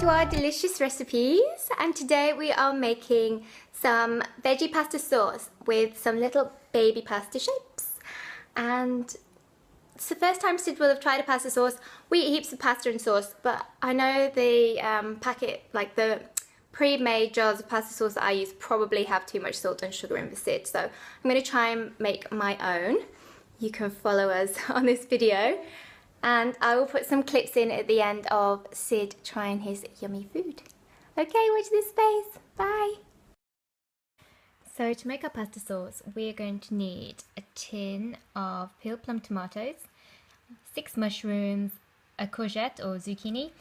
to our delicious recipes, and today we are making some veggie pasta sauce with some little baby pasta shapes. And it's the first time Sid will have tried a pasta sauce. We eat heaps of pasta and sauce, but I know the packet, like the pre-made jars of pasta sauce that I use, probably have too much salt and sugar in for Sid, so I'm going to try and make my own. You can follow us on this video. And I will put some clips in at the end of Sid trying his yummy food. Okay, watch this space. Bye. So to make our pasta sauce, we are going to need a tin of peeled plum tomatoes, 6 mushrooms, a courgette or zucchini,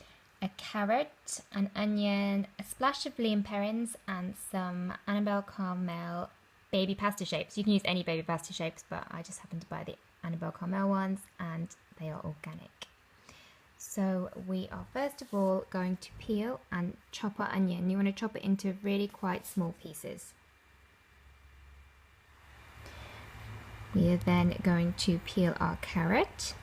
a carrot, an onion, a splash of Liam Perrins, and some Annabelle Caramel baby pasta shapes. You can use any baby pasta shapes, but I just happen to buy the Annabelle Caramel ones, and they are organic. So we are first of all going to peel and chop our onion. You want to chop it into really quite small pieces. We are then going to peel our carrot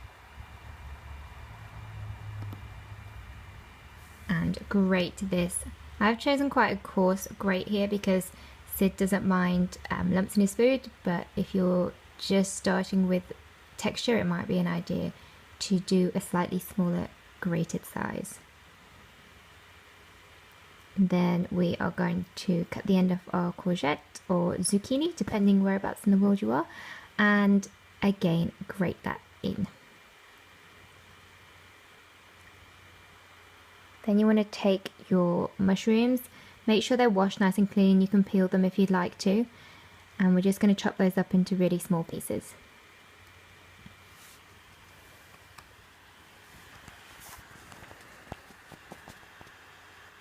and grate this. I've chosen quite a coarse grate here because Sid doesn't mind lumps in his food, but if you're just starting with texture, it might be an idea to do a slightly smaller grated size. And then we are going to cut the end of our courgette or zucchini, depending whereabouts in the world you are, and again grate that in. Then you want to take your mushrooms, make sure they're washed nice and clean. You can peel them if you'd like to, and we're just going to chop those up into really small pieces.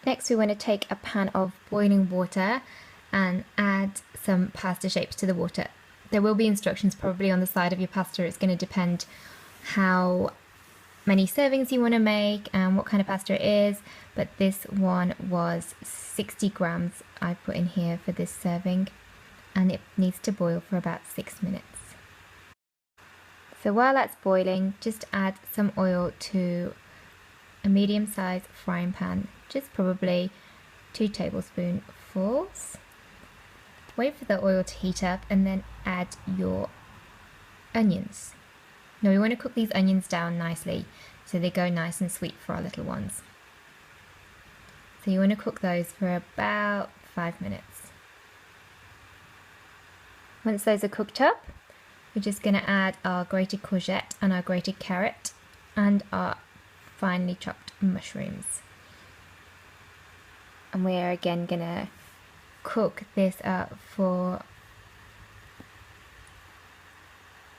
Next, we want to take a pan of boiling water and add some pasta shapes to the water. There will be instructions probably on the side of your pasta. It's going to depend how many servings you want to make and what kind of pasta it is, but this one was 60 grams I put in here for this serving, and it needs to boil for about 6 minutes. So while that's boiling, just add some oil to a medium-sized frying pan, just probably 2 tablespoonfuls. Wait for the oil to heat up and then add your onions. Now we want to cook these onions down nicely so they go nice and sweet for our little ones. So you want to cook those for about 5 minutes. Once those are cooked up, we're just going to add our grated courgette and our grated carrot and our finely chopped mushrooms. And we're again going to cook this up for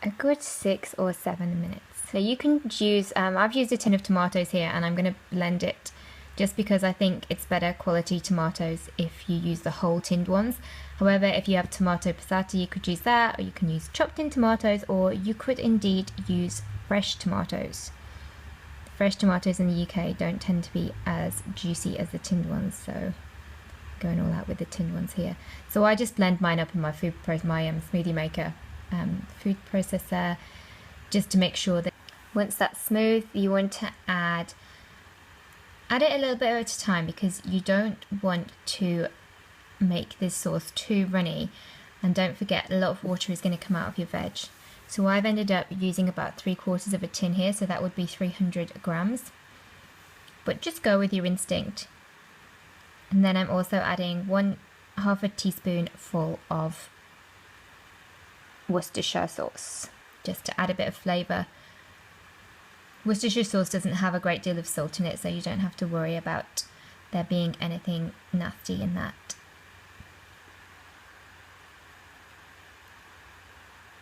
a good 6 or 7 minutes. So you can use, I've used a tin of tomatoes here, and I'm going to blend it just because I think it's better quality tomatoes if you use the whole tinned ones. However, if you have tomato passata, you could use that, or you can use chopped in tomatoes, or you could indeed use fresh tomatoes. Fresh tomatoes in the UK don't tend to be as juicy as the tinned ones, so going all out with the tinned ones here. So I just blend mine up in my smoothie maker food processor, just to make sure that once that's smooth, you want to add it a little bit at a time, because you don't want to make this sauce too runny, and don't forget a lot of water is going to come out of your veg. So I've ended up using about 3/4 of a tin here, so that would be 300 grams, but just go with your instinct. And then I'm also adding 1/2 teaspoonful of Worcestershire sauce, just to add a bit of flavour. Worcestershire sauce doesn't have a great deal of salt in it, so you don't have to worry about there being anything nasty in that.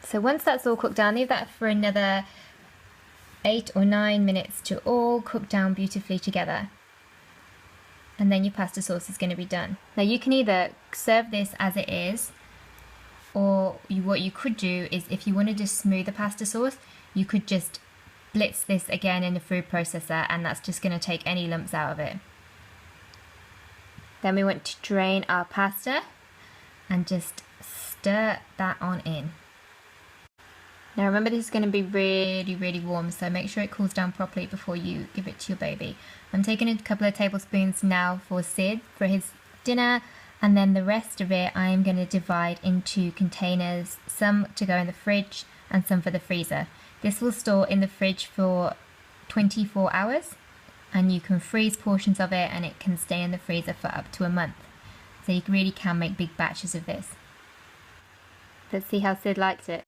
So once that's all cooked down, leave that for another 8 or 9 minutes to all cook down beautifully together. And then your pasta sauce is going to be done. Now you can either serve this as it is, or what you could do is, if you wanted to smooth the pasta sauce, you could just blitz this again in the food processor, and that's just going to take any lumps out of it. Then we want to drain our pasta and just stir that on in. Now remember, this is going to be really, really warm, so make sure it cools down properly before you give it to your baby. I'm taking a couple of tablespoons now for Sid for his dinner, and then the rest of it I'm going to divide into containers, some to go in the fridge and some for the freezer. This will store in the fridge for 24 hours, and you can freeze portions of it and it can stay in the freezer for up to a month. So you really can make big batches of this. Let's see how Sid likes it.